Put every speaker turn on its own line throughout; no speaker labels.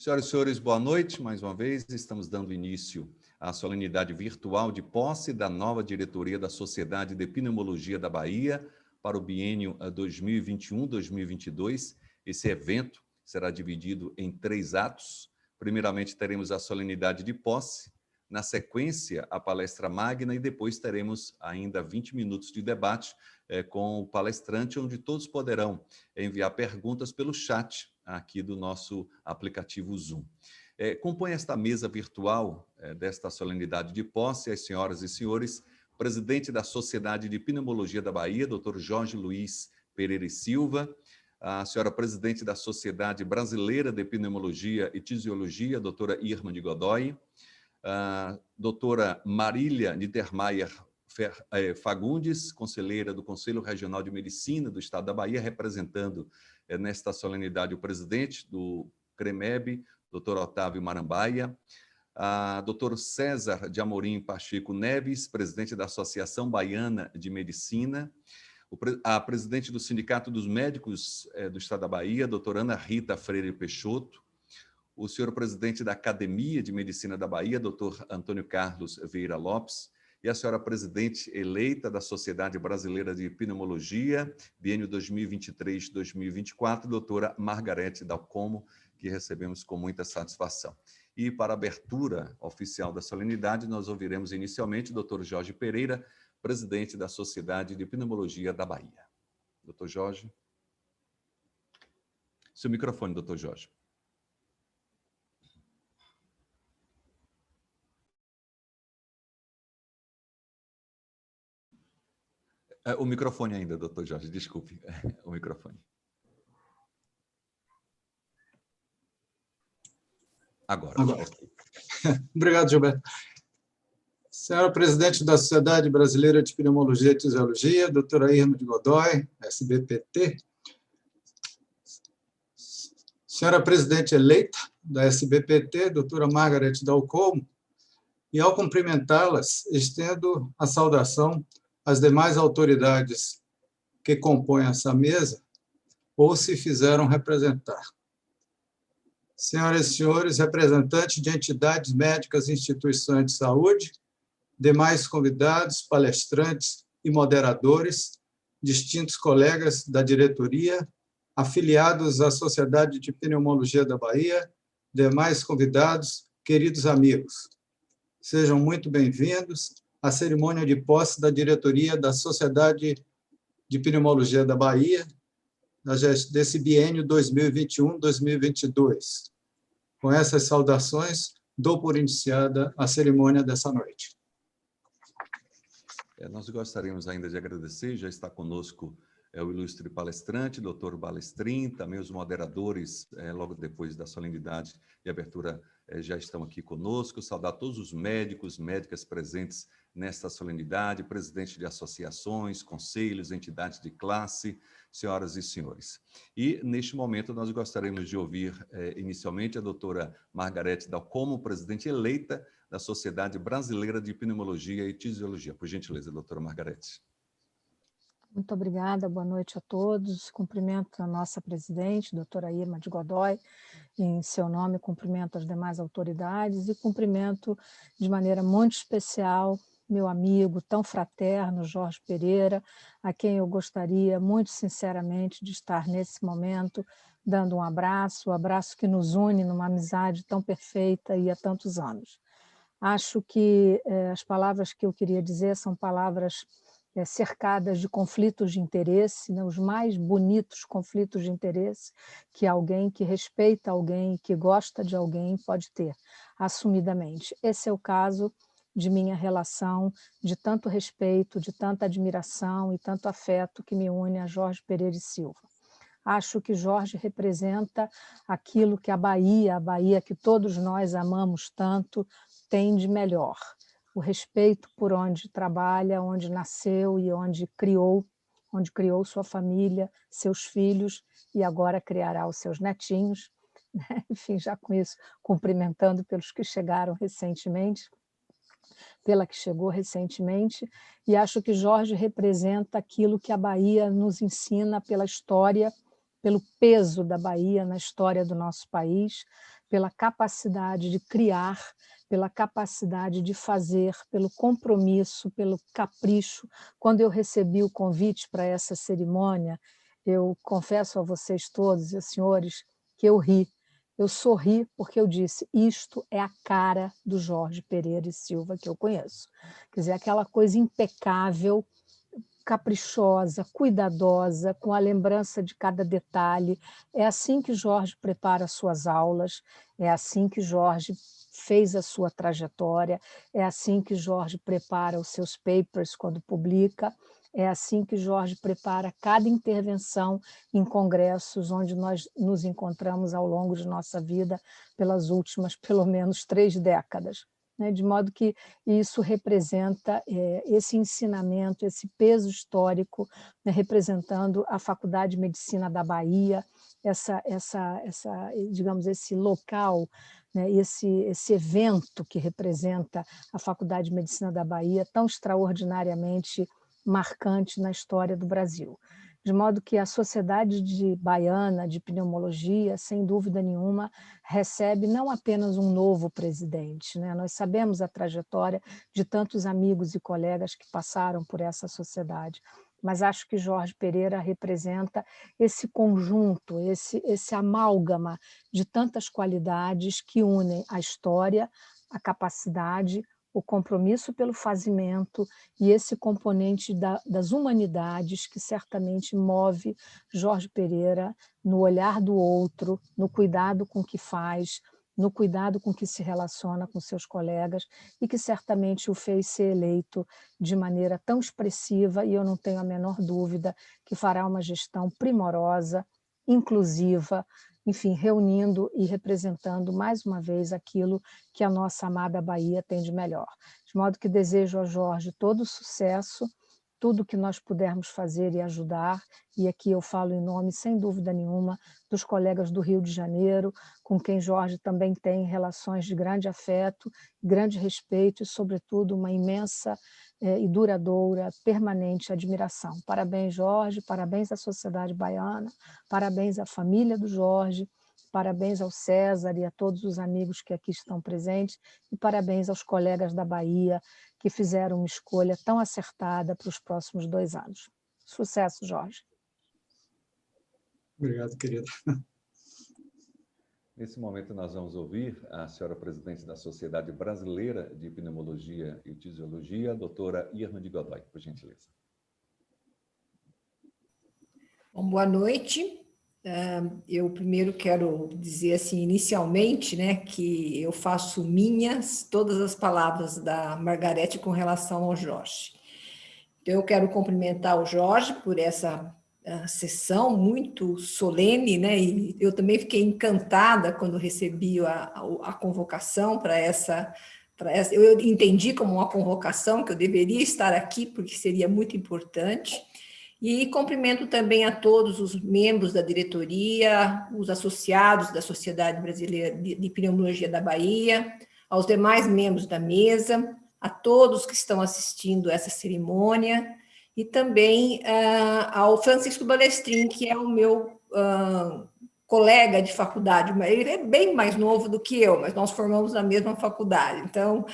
Senhoras e senhores, boa noite. Mais uma vez, estamos dando início à solenidade virtual de posse da nova diretoria da Sociedade de Pneumologia da Bahia para o biênio 2021-2022. Esse evento será dividido em 3 atos. Primeiramente, teremos a solenidade de posse, na sequência, a palestra magna e depois teremos ainda 20 minutos de debate com o palestrante, onde todos poderão enviar perguntas pelo chat aqui do nosso aplicativo Zoom. Compõe esta mesa virtual desta solenidade de posse as senhoras e senhores, presidente da Sociedade de Pneumologia da Bahia, Dr. Jorge Luiz Pereira e Silva, a senhora presidente da Sociedade Brasileira de Pneumologia e Tisiologia, doutora Irma de Godoy, a doutora Marília Niedermayer Fagundes, conselheira do Conselho Regional de Medicina do Estado da Bahia, representando nesta solenidade o presidente do CREMEB, doutor Otávio Marambaia, a doutor César de Amorim Pacheco Neves, presidente da Associação Baiana de Medicina, a presidente do Sindicato dos Médicos do Estado da Bahia, doutora Ana Rita Freire Peixoto, o senhor presidente da Academia de Medicina da Bahia, doutor Antônio Carlos Vieira Lopes, e a senhora presidente eleita da Sociedade Brasileira de Pneumologia, biênio 2023-2024, doutora Margarete Dalcomo, que recebemos com muita satisfação. E para a abertura oficial da solenidade, nós ouviremos inicialmente o doutor Jorge Pereira, presidente da Sociedade de Pneumologia da Bahia. Doutor Jorge. Seu microfone, doutor Jorge. O microfone ainda, doutor Jorge, desculpe. O microfone. Agora. Okay.
Obrigado, Gilberto. Senhora presidente da Sociedade Brasileira de Pneumologia e Tisiologia, doutora Irma de Godoy, SBPT. Senhora presidente eleita da SBPT, doutora Margarete Dalcomo, e ao cumprimentá-las, estendo a saudação às demais autoridades que compõem essa mesa ou se fizeram representar. Senhoras e senhores, representantes de entidades médicas e instituições de saúde, demais convidados, palestrantes e moderadores, distintos colegas da diretoria, afiliados à Sociedade de Pneumologia da Bahia, demais convidados, queridos amigos. Sejam muito bem-vindos à cerimônia de posse da diretoria da Sociedade de Pneumologia da Bahia, desse biênio 2021-2022. Com essas saudações, dou por iniciada a cerimônia dessa noite.
Nós gostaríamos ainda de agradecer, já está conosco o ilustre palestrante, doutor Balestrin, também os moderadores, logo depois da solenidade e abertura, já estão aqui conosco, saudar todos os médicos, médicas presentes nesta solenidade, presidentes de associações, conselhos, entidades de classe, senhoras e senhores. E, neste momento, nós gostaríamos de ouvir, inicialmente, a doutora Margarete Dalcomo, presidente eleita da Sociedade Brasileira de Pneumologia e Tisiologia. Por gentileza, doutora Margarete.
Muito obrigada, boa noite a todos. Cumprimento a nossa presidente, doutora Irma de Godoy, em seu nome cumprimento as demais autoridades e cumprimento de maneira muito especial meu amigo tão fraterno, Jorge Pereira, a quem eu gostaria muito sinceramente de estar nesse momento dando um abraço, o abraço que nos une numa amizade tão perfeita e há tantos anos. Acho que as palavras que eu queria dizer são palavras cercadas de conflitos de interesse, né, os mais bonitos conflitos de interesse que alguém que respeita alguém, que gosta de alguém pode ter, assumidamente. Esse é o caso de minha relação de tanto respeito, de tanta admiração e tanto afeto que me une a Jorge Pereira e Silva. Acho que Jorge representa aquilo que a Bahia que todos nós amamos tanto, tem de melhor. O respeito por onde trabalha, onde nasceu e onde criou sua família, seus filhos, e agora criará os seus netinhos. Enfim, já com isso, cumprimentando pelos que chegaram recentemente, pela que chegou recentemente, e acho que Jorge representa aquilo que a Bahia nos ensina pela história pelo peso da Bahia na história do nosso país, pela capacidade de criar, pela capacidade de fazer, pelo compromisso, pelo capricho. Quando eu recebi o convite para essa cerimônia, eu confesso a vocês todos e aos senhores que eu ri. Eu sorri porque eu disse, isto é a cara do Jorge Pereira e Silva que eu conheço. Quer dizer, aquela coisa impecável, caprichosa, cuidadosa, com a lembrança de cada detalhe. É assim que Jorge prepara suas aulas, é assim que Jorge fez a sua trajetória, é assim que Jorge prepara os seus papers quando publica, é assim que Jorge prepara cada intervenção em congressos onde nós nos encontramos ao longo de nossa vida pelas últimas, pelo menos, 3 décadas. De modo que isso representa esse ensinamento, esse peso histórico, né, representando a Faculdade de Medicina da Bahia, digamos, esse local, né, esse evento que representa a Faculdade de Medicina da Bahia, tão extraordinariamente marcante na história do Brasil. De modo que a Sociedade Baiana de Pneumologia, sem dúvida nenhuma, recebe não apenas um novo presidente, né? Nós sabemos a trajetória de tantos amigos e colegas que passaram por essa sociedade, mas acho que Jorge Pereira representa esse conjunto, esse amálgama de tantas qualidades que unem a história, a capacidade, o compromisso pelo fazimento e esse componente das humanidades que certamente move Jorge Pereira no olhar do outro, no cuidado com que faz, no cuidado com que se relaciona com seus colegas e que certamente o fez ser eleito de maneira tão expressiva, e eu não tenho a menor dúvida que fará uma gestão primorosa, inclusiva, enfim, reunindo e representando mais uma vez aquilo que a nossa amada Bahia tem de melhor. De modo que desejo a Jorge todo o sucesso, tudo que nós pudermos fazer e ajudar, e aqui eu falo em nome, sem dúvida nenhuma, dos colegas do Rio de Janeiro, com quem Jorge também tem relações de grande afeto, grande respeito e, sobretudo, uma imensa e duradoura, permanente admiração. Parabéns, Jorge, parabéns à sociedade baiana, parabéns à família do Jorge, parabéns ao César e a todos os amigos que aqui estão presentes, e parabéns aos colegas da Bahia que fizeram uma escolha tão acertada para os próximos 2 anos. Sucesso, Jorge.
Obrigado, querida.
Nesse momento, nós vamos ouvir a senhora presidente da Sociedade Brasileira de Pneumologia e Fisiologia, a doutora Irma de Godoy, por gentileza.
Bom, boa noite. Eu primeiro quero dizer, assim, inicialmente, né, que eu faço minhas todas as palavras da Margarete com relação ao Jorge. Então, eu quero cumprimentar o Jorge por essa sessão muito solene, né? E eu também fiquei encantada quando recebi a convocação para essa. Eu entendi como uma convocação, que eu deveria estar aqui, porque seria muito importante. E cumprimento também a todos os membros da diretoria, os associados da Sociedade Brasileira de Pneumologia da Bahia, aos demais membros da mesa, a todos que estão assistindo essa cerimônia, e também ao Francisco Balestrin, que é o meu colega de faculdade. Ele é bem mais novo do que eu, mas nós formamos na mesma faculdade, então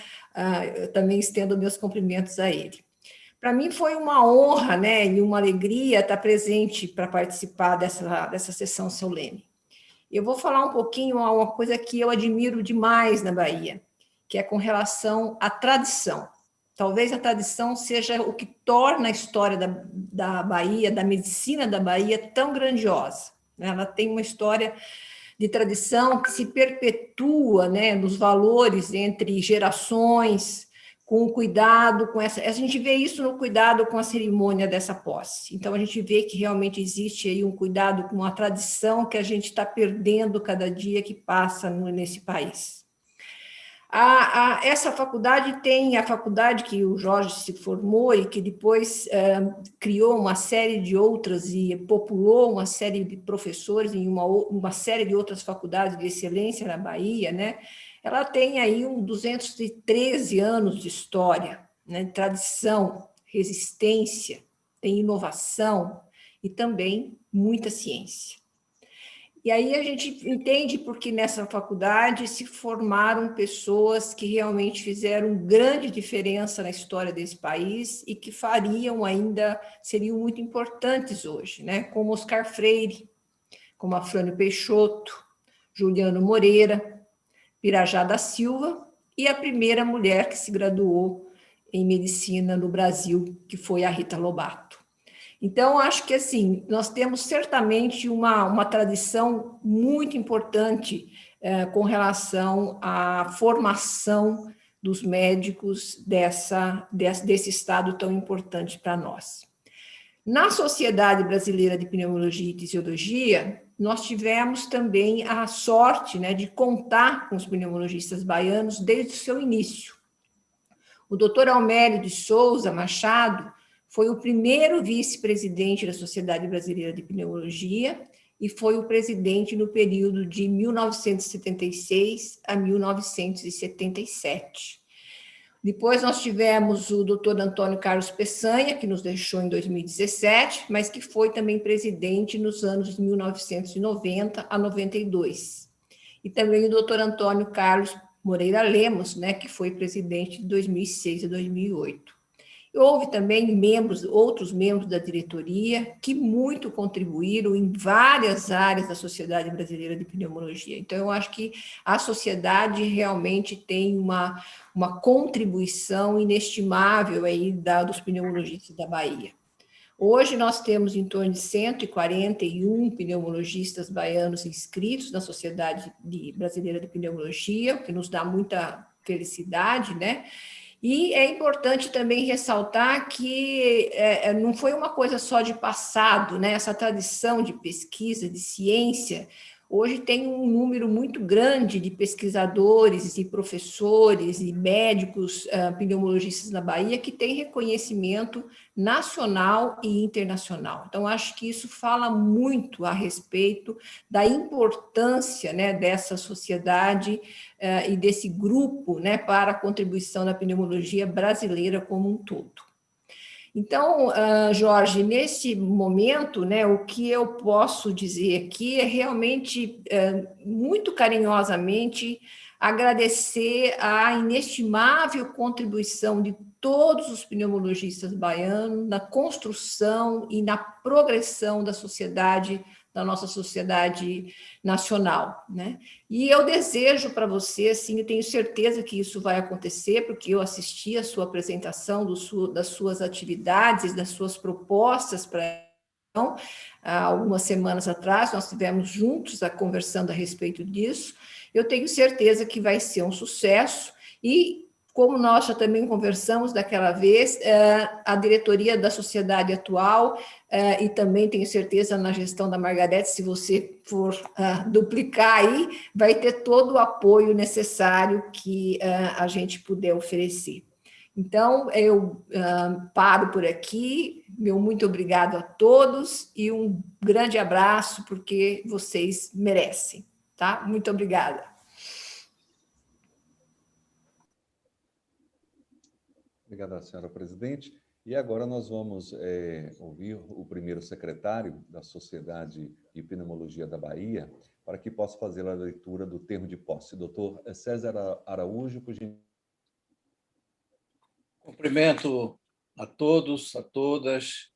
eu também estendo meus cumprimentos a ele. Para mim foi uma honra, né, e uma alegria estar presente para participar dessa sessão solene. Eu vou falar um pouquinho uma coisa que eu admiro demais na Bahia, que é com relação à tradição. Talvez a tradição seja o que torna a história da Bahia, da medicina da Bahia, tão grandiosa. Ela tem uma história de tradição que se perpetua, né, nos valores entre gerações, com o cuidado, com essa... A gente vê isso no cuidado com a cerimônia dessa posse. Então, a gente vê que realmente existe aí um cuidado com a tradição que a gente está perdendo cada dia que passa nesse país. Essa faculdade tem a faculdade que o Jorge se formou e que depois criou uma série de outras e populou uma série de professores em uma série de outras faculdades de excelência na Bahia, né? Ela tem aí 213 anos de história, né? Tradição, resistência, tem inovação e também muita ciência. E aí a gente entende porque nessa faculdade se formaram pessoas que realmente fizeram grande diferença na história desse país e que fariam ainda, seriam muito importantes hoje, né? Como Oscar Freire, como Afrânio Peixoto, Juliano Moreira, Pirajá da Silva e a primeira mulher que se graduou em medicina no Brasil, que foi a Rita Lobato. Então, acho que assim, nós temos certamente uma tradição muito importante com relação à formação dos médicos desse estado tão importante para nós. Na Sociedade Brasileira de Pneumologia e Tisiologia, nós tivemos também a sorte, né, de contar com os pneumologistas baianos desde o seu início. O doutor Almério de Souza Machado foi o primeiro vice-presidente da Sociedade Brasileira de Pneumologia e foi o presidente no período de 1976 a 1977. Depois nós tivemos o doutor Antônio Carlos Peçanha, que nos deixou em 2017, mas que foi também presidente nos anos de 1990 a 92. E também o doutor Antônio Carlos Moreira Lemos, né, que foi presidente de 2006 a 2008. Houve também outros membros da diretoria que muito contribuíram em várias áreas da Sociedade Brasileira de Pneumologia. Então, eu acho que a sociedade realmente tem uma contribuição inestimável aí dos pneumologistas da Bahia. Hoje nós temos em torno de 141 pneumologistas baianos inscritos na Sociedade Brasileira de Pneumologia, o que nos dá muita felicidade, né? E é importante também ressaltar que não foi uma coisa só de passado, né? Essa tradição de pesquisa, de ciência, hoje tem um número muito grande de pesquisadores e professores e médicos pneumologistas na Bahia que têm reconhecimento nacional e internacional. Então, acho que isso fala muito a respeito da importância, né, dessa sociedade e desse grupo, né, para a contribuição da pneumologia brasileira como um todo. Então, Jorge, nesse momento, né, o que eu posso dizer aqui é realmente, muito carinhosamente, agradecer a inestimável contribuição de todos os pneumologistas baianos na construção e na progressão da nossa sociedade nacional, né? E eu desejo para você, assim, eu tenho certeza que isso vai acontecer, porque eu assisti a sua apresentação das suas atividades, das suas propostas para há algumas semanas atrás, nós estivemos juntos conversando a respeito disso. Eu tenho certeza que vai ser um sucesso e, como nós já também conversamos daquela vez, a diretoria da sociedade atual, e também tenho certeza na gestão da Margarete, se você for duplicar aí, vai ter todo o apoio necessário que a gente puder oferecer. Então, eu paro por aqui, meu muito obrigado a todos e um grande abraço, porque vocês merecem, tá? Muito obrigada.
Obrigada, senhora presidente. E agora nós vamos ouvir o primeiro secretário da Sociedade de Pneumologia da Bahia, para que possa fazer a leitura do termo de posse. Doutor César Araújo, por gentileza.
Cumprimento a todos, a todas,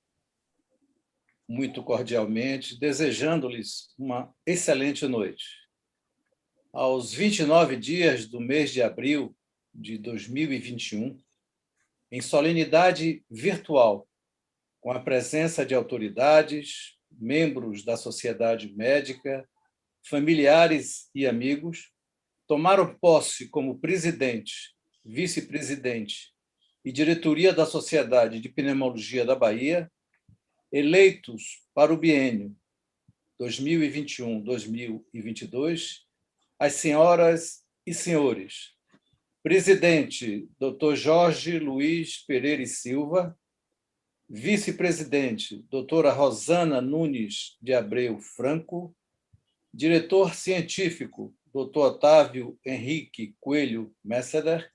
muito cordialmente, desejando-lhes uma excelente noite. Aos 29 dias do mês de abril de 2021, em solenidade virtual, com a presença de autoridades, membros da sociedade médica, familiares e amigos, tomaram posse como presidente, vice-presidente e diretoria da Sociedade de Pneumologia da Bahia, eleitos para o biênio 2021-2022, as senhoras e senhores: presidente, Dr. Jorge Luiz Pereira e Silva; vice-presidente, doutora Rosana Nunes de Abreu Franco; diretor científico, Dr. Otávio Henrique Coelho Messeder;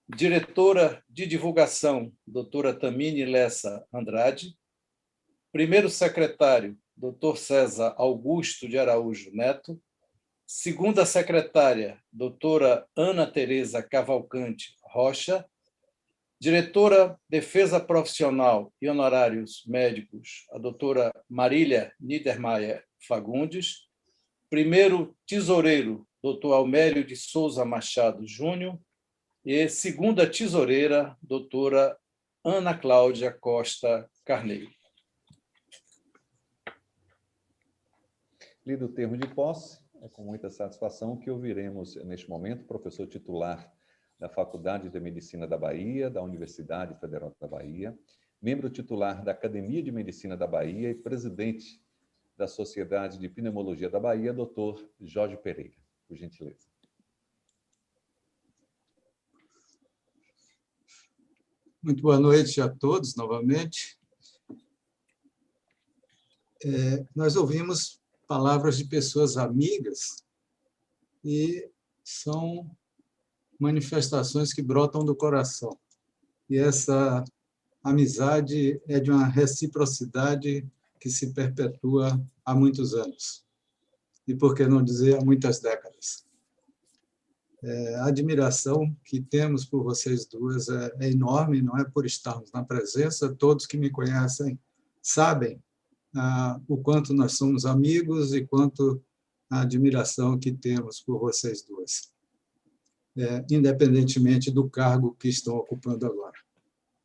diretora de divulgação, doutora Tamine Lessa Andrade; primeiro secretário, Dr. César Augusto de Araújo Neto. Segunda secretária, doutora Ana Tereza Cavalcante Rocha. Diretora Defesa Profissional e Honorários Médicos, a doutora Marília Niedermayer Fagundes. Primeiro tesoureiro, doutor Almério de Souza Machado Júnior. E segunda tesoureira, doutora Ana Cláudia Costa Carneiro.
Lido o termo de posse, é com muita satisfação que ouviremos, neste momento, o professor titular da Faculdade de Medicina da Bahia, da Universidade Federal da Bahia, membro titular da Academia de Medicina da Bahia e presidente da Sociedade de Pneumologia da Bahia, doutor Jorge Pereira. Por gentileza.
Muito boa noite a todos, novamente. Nós ouvimos palavras de pessoas amigas e são manifestações que brotam do coração. E essa amizade é de uma reciprocidade que se perpetua há muitos anos. E, por que não dizer, há muitas décadas. A admiração que temos por vocês duas é enorme, não é por estarmos na presença. Todos que me conhecem sabem o quanto nós somos amigos e quanto a admiração que temos por vocês duas. Independentemente do cargo que estão ocupando agora.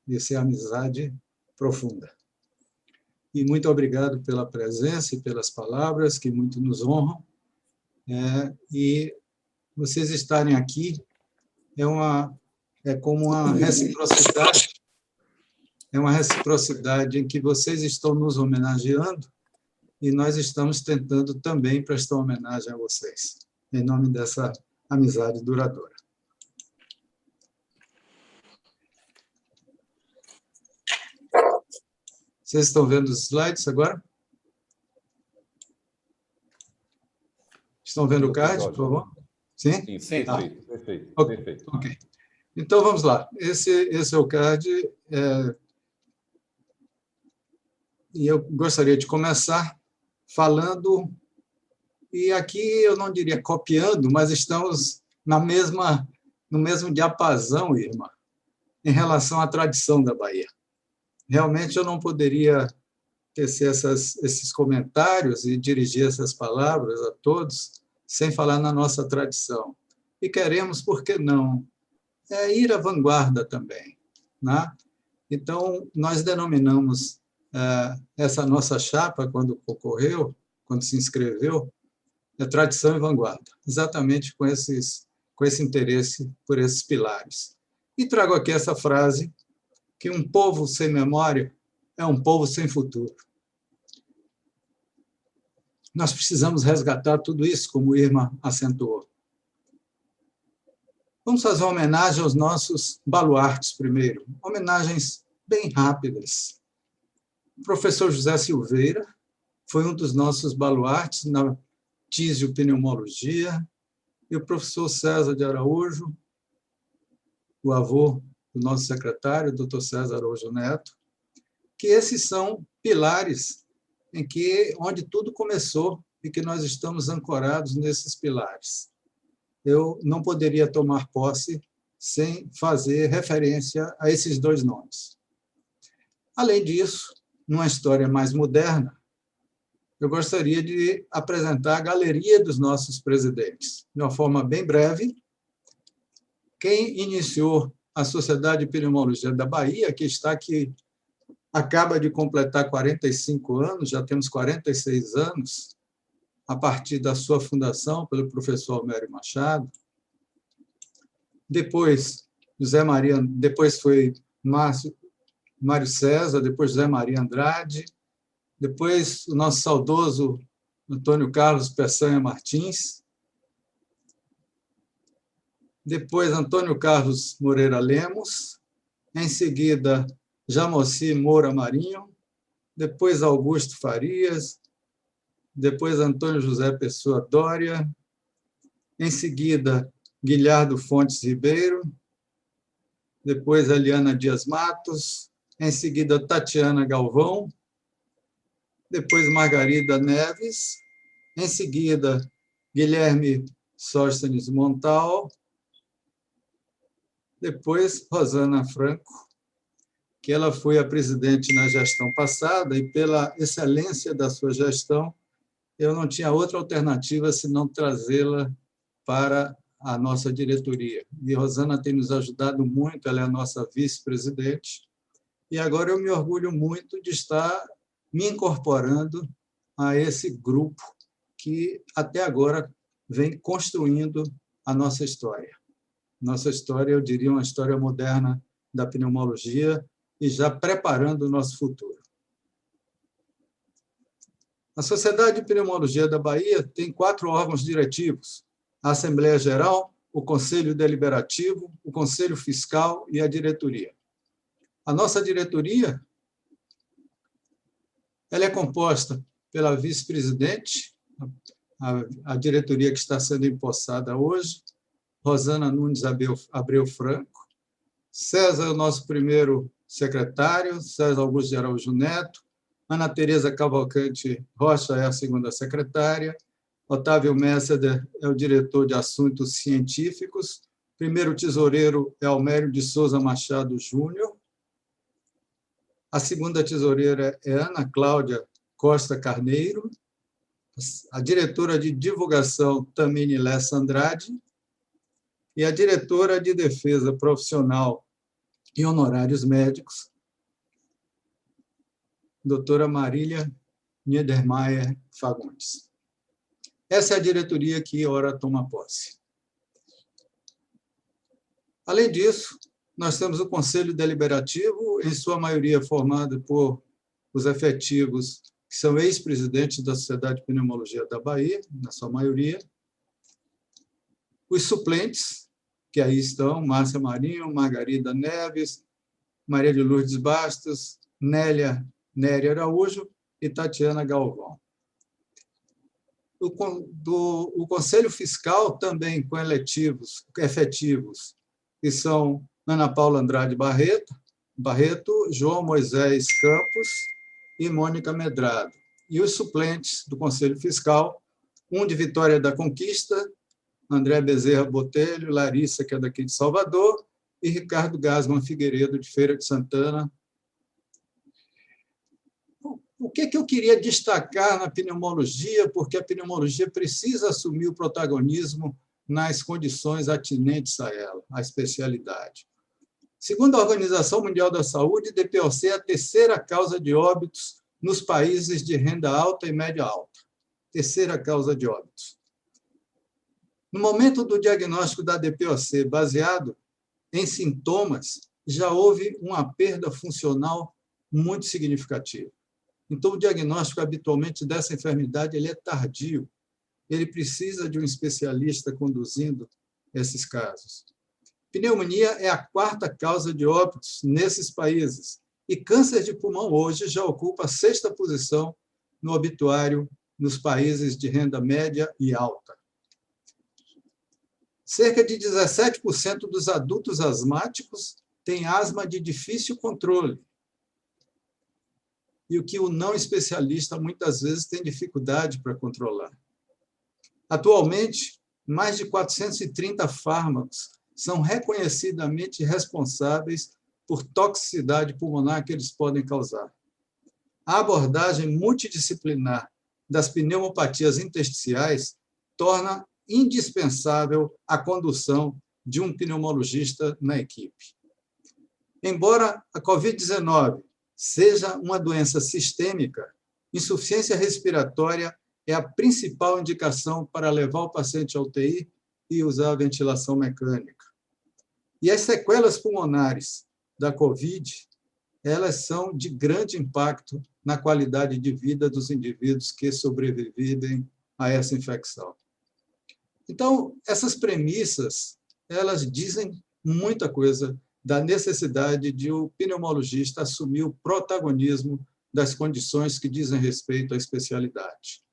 Isso é amizade profunda. E muito obrigado pela presença e pelas palavras, que muito nos honram. E vocês estarem aqui é como uma reciprocidade, em que vocês estão nos homenageando e nós estamos tentando também prestar homenagem a vocês, em nome dessa amizade duradoura. Vocês estão vendo os slides agora? Estão vendo o card, por favor? Sim?
Sim, perfeito, perfeito,
okay.
perfeito.
Ok. Então, vamos lá. Esse é o card. E eu gostaria de começar falando, e aqui eu não diria copiando, mas estamos no mesmo diapasão, Irma, em relação à tradição da Bahia. Realmente eu não poderia tecer esses comentários e dirigir essas palavras a todos sem falar na nossa tradição. E queremos, por que não, ir à vanguarda também, né? Então, nós denominamos essa nossa chapa, quando ocorreu, quando se inscreveu, tradição e vanguarda, exatamente com esse interesse por esses pilares. E trago aqui essa frase, que um povo sem memória é um povo sem futuro. Nós precisamos resgatar tudo isso, como o Irma acentuou. Vamos fazer uma homenagem aos nossos baluartes primeiro, homenagens bem rápidas. O professor José Silveira foi um dos nossos baluartes na tisiopneumologia, e o professor César de Araújo, o avô do nosso secretário, o Dr. César Araújo Neto, que esses são pilares onde tudo começou e que nós estamos ancorados nesses pilares. Eu não poderia tomar posse sem fazer referência a esses dois nomes. Além disso, numa história mais moderna, eu gostaria de apresentar a galeria dos nossos presidentes, de uma forma bem breve. Quem iniciou a Sociedade de Pneumologia da Bahia, que está aqui, acaba de completar 45 anos, já temos 46 anos, a partir da sua fundação pelo professor Almério Machado. Depois, depois foi Mário César, depois José Maria Andrade, depois o nosso saudoso Antônio Carlos Peçanha Martins, depois Antônio Carlos Moreira Lemos, em seguida Jamoci Moura Marinho, depois Augusto Farias, depois Antônio José Pessoa Dória, em seguida Guilherme Fontes Ribeiro, depois Eliana Dias Matos, em seguida Tatiana Galvão, depois Margarida Neves, em seguida Guilherme Sóstenes Montal, depois Rosana Franco, que ela foi a presidente na gestão passada, e pela excelência da sua gestão, eu não tinha outra alternativa senão trazê-la para a nossa diretoria. E Rosana tem nos ajudado muito, ela é a nossa vice-presidente, e agora eu me orgulho muito de estar me incorporando a esse grupo que, até agora, vem construindo a nossa história. Nossa história, eu diria, uma história moderna da pneumologia e já preparando o nosso futuro. A Sociedade de Pneumologia da Bahia tem 4 órgãos diretivos: a Assembleia Geral, o Conselho Deliberativo, o Conselho Fiscal e a diretoria. A nossa diretoria ela é composta pela vice-presidente, a diretoria que está sendo empossada hoje, Rosana Nunes Abreu Franco, César, o nosso primeiro secretário, César Augusto de Araújo Neto, Ana Tereza Cavalcante Rocha é a segunda secretária, Otávio Messeder é o diretor de assuntos científicos, primeiro tesoureiro é Almério de Souza Machado Júnior, a segunda tesoureira é Ana Cláudia Costa Carneiro, a diretora de divulgação Tamine Lessa Andrade e a diretora de defesa profissional e honorários médicos, doutora Marília Niedermayer Fagundes. Essa é a diretoria que ora toma posse. Além disso, nós temos o Conselho Deliberativo, em sua maioria formado por os efetivos que são ex-presidentes da Sociedade de Pneumologia da Bahia, na sua maioria, os suplentes, que aí estão Márcia Marinho, Margarida Neves, Maria de Lourdes Bastos, Nélia Nery Araújo e Tatiana Galvão. O Conselho Fiscal também com efetivos, que são Ana Paula Andrade Barreto, João Moisés Campos e Mônica Medrado. E os suplentes do Conselho Fiscal, um de Vitória da Conquista, André Bezerra Botelho, Larissa, que é daqui de Salvador, e Ricardo Gasman Figueiredo, de Feira de Santana. O que eu queria destacar na pneumologia, porque a pneumologia precisa assumir o protagonismo nas condições atinentes a ela, a especialidade. Segundo a Organização Mundial da Saúde, DPOC é a terceira causa de óbitos nos países de renda alta e média alta. Terceira causa de óbitos. No momento do diagnóstico da DPOC, baseado em sintomas, já houve uma perda funcional muito significativa. Então, o diagnóstico, habitualmente, dessa enfermidade ele é tardio. Ele precisa de um especialista conduzindo esses casos. Pneumonia é a 4ª causa de óbitos nesses países. E câncer de pulmão hoje já ocupa a 6ª posição no obituário nos países de renda média e alta. Cerca de 17% dos adultos asmáticos têm asma de difícil controle. E o que o não especialista muitas vezes tem dificuldade para controlar. Atualmente, mais de 430 fármacos são reconhecidamente responsáveis por toxicidade pulmonar que eles podem causar. A abordagem multidisciplinar das pneumopatias intersticiais torna indispensável a condução de um pneumologista na equipe. Embora a COVID-19 seja uma doença sistêmica, insuficiência respiratória é a principal indicação para levar o paciente à UTI e usar a ventilação mecânica. E as sequelas pulmonares da COVID, elas são de grande impacto na qualidade de vida dos indivíduos que sobrevivem a essa infecção. Então, essas premissas, elas dizem muita coisa da necessidade de o pneumologista assumir o protagonismo das condições que dizem respeito à especialidade.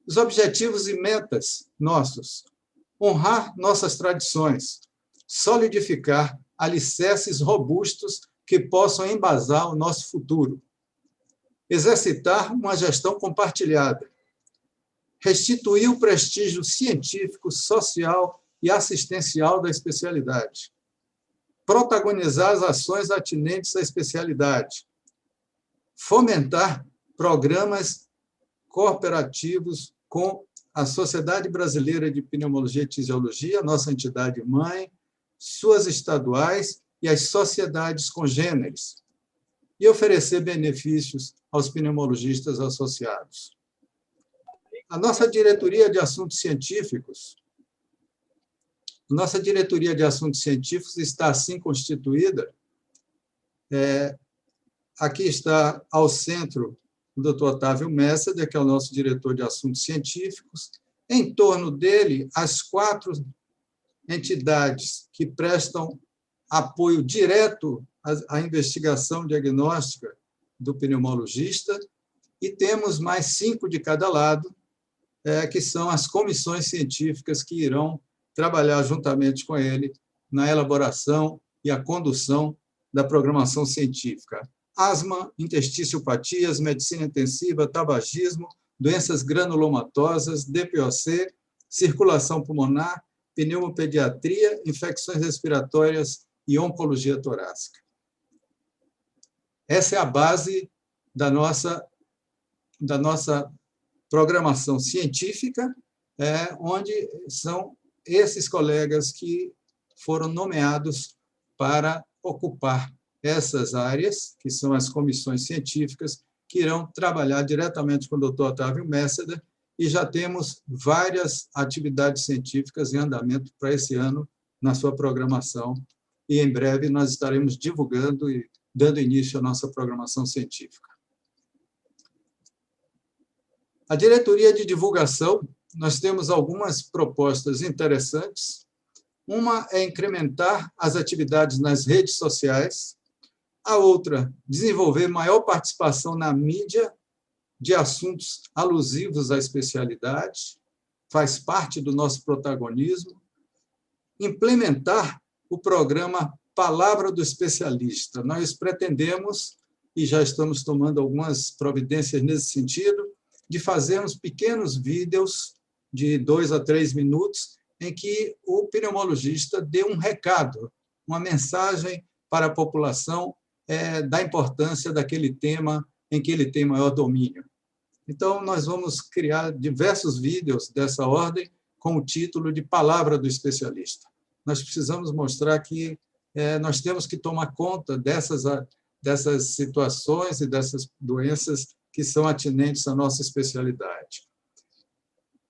Os objetivos e metas nossos: honrar nossas tradições, solidificar alicerces robustos que possam embasar o nosso futuro, exercitar uma gestão compartilhada, restituir o prestígio científico, social e assistencial da especialidade, protagonizar as ações atinentes à especialidade, fomentar programas cooperativos com a Sociedade Brasileira de Pneumologia e Tisiologia, nossa entidade mãe, suas estaduais e as sociedades congêneres, e oferecer benefícios aos pneumologistas associados. A nossa diretoria de assuntos científicos, está assim constituída. Aqui está ao centro o Dr. Otávio Messeder, que é o nosso diretor de assuntos científicos. Em torno dele, as 4 entidades que prestam apoio direto à investigação diagnóstica do pneumologista, e temos mais 5 de cada lado, que são as comissões científicas que irão trabalhar juntamente com ele na elaboração e a condução da programação científica. Asma, intesticopatias, medicina intensiva, tabagismo, doenças granulomatosas, DPOC, circulação pulmonar, pneumopediatria, infecções respiratórias e oncologia torácica. Essa é a base da nossa programação científica, onde são esses colegas que foram nomeados para ocupar essas áreas, que são as comissões científicas, que irão trabalhar diretamente com o Dr. Otávio Messeder, e já temos várias atividades científicas em andamento para esse ano na sua programação, e em breve nós estaremos divulgando e dando início à nossa programação científica. A diretoria de divulgação, nós temos algumas propostas interessantes. Uma é incrementar as atividades nas redes sociais, a outra, desenvolver maior participação na mídia de assuntos alusivos à especialidade, faz parte do nosso protagonismo. Implementar o programa Palavra do Especialista. Nós pretendemos, e já estamos tomando algumas providências nesse sentido, de fazermos pequenos vídeos de 2 a 3 minutos, em que o pneumologista dê um recado, uma mensagem para a população da importância daquele tema em que ele tem maior domínio. Então, nós vamos criar diversos vídeos dessa ordem com o título de Palavra do Especialista. Nós precisamos mostrar que nós temos que tomar conta dessas situações e dessas doenças que são atinentes à nossa especialidade.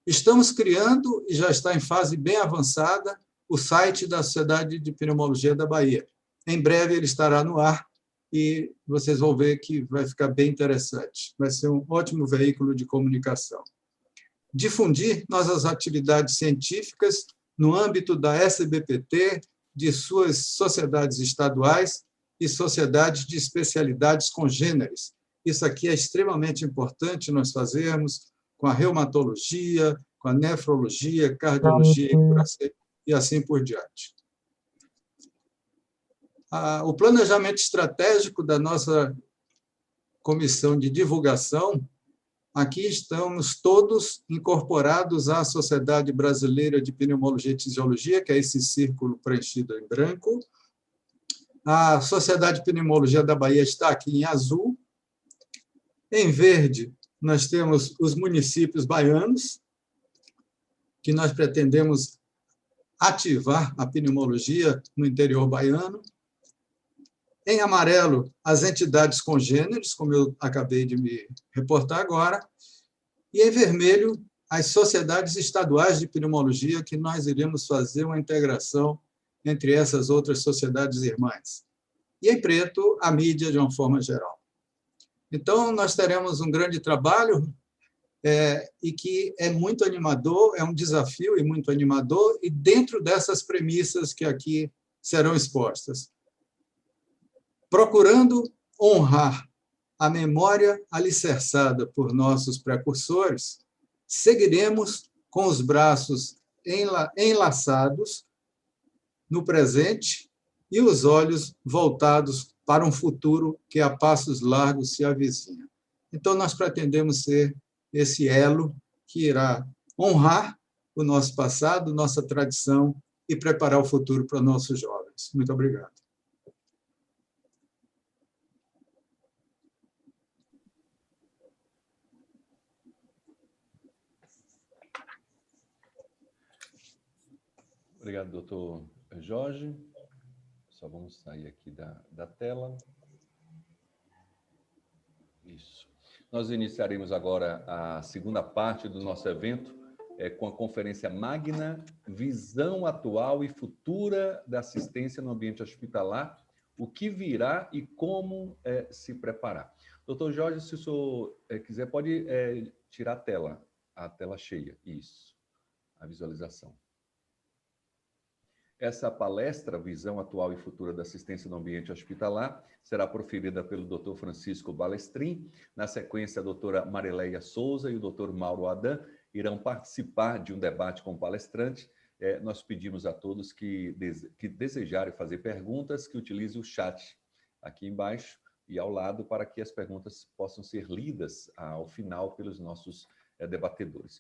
Estamos criando, e já está em fase bem avançada, o site da Sociedade de Pneumologia da Bahia. Em breve ele estará no ar, e vocês vão ver que vai ficar bem interessante. Vai ser um ótimo veículo de comunicação. Difundir nossas atividades científicas no âmbito da SBPT, de suas sociedades estaduais e sociedades de especialidades congêneres. Isso aqui é extremamente importante nós fazermos com a reumatologia, com a nefrologia, cardiologia e assim por diante. O planejamento estratégico da nossa comissão de divulgação, aqui estamos todos incorporados à Sociedade Brasileira de Pneumologia e Tisiologia, que é esse círculo preenchido em branco. A Sociedade de Pneumologia da Bahia está aqui em azul. Em verde, nós temos os municípios baianos, que nós pretendemos ativar a pneumologia no interior baiano. Em amarelo, as entidades congêneres, como eu acabei de me reportar agora, e em vermelho, as sociedades estaduais de pneumologia, que nós iremos fazer uma integração entre essas outras sociedades irmãs. E em preto, a mídia de uma forma geral. Então, nós teremos um grande trabalho e que é muito animador, é um desafio e muito animador, e dentro dessas premissas que aqui serão expostas. Procurando honrar a memória alicerçada por nossos precursores, seguiremos com os braços enlaçados no presente e os olhos voltados para um futuro que a passos largos se avizinha. Então, nós pretendemos ser esse elo que irá honrar o nosso passado, nossa tradição e preparar o futuro para nossos jovens. Muito obrigado.
Obrigado, doutor Jorge. Só vamos sair aqui da tela. Isso. Nós iniciaremos agora a segunda parte do nosso evento, com a conferência magna, Visão Atual e Futura da Assistência no Ambiente Hospitalar, o que virá e como se preparar. Doutor Jorge, se o senhor quiser, pode tirar a tela cheia. Isso, a visualização. Essa palestra, Visão Atual e Futura da Assistência no Ambiente Hospitalar, será proferida pelo Dr. Francisco Balestrin. Na sequência, a doutora Marileia Souza e o Dr. Mauro Adam irão participar de um debate com o palestrante. Nós pedimos a todos que desejarem fazer perguntas, que utilizem o chat aqui embaixo e ao lado, para que as perguntas possam ser lidas ao final pelos nossos debatedores.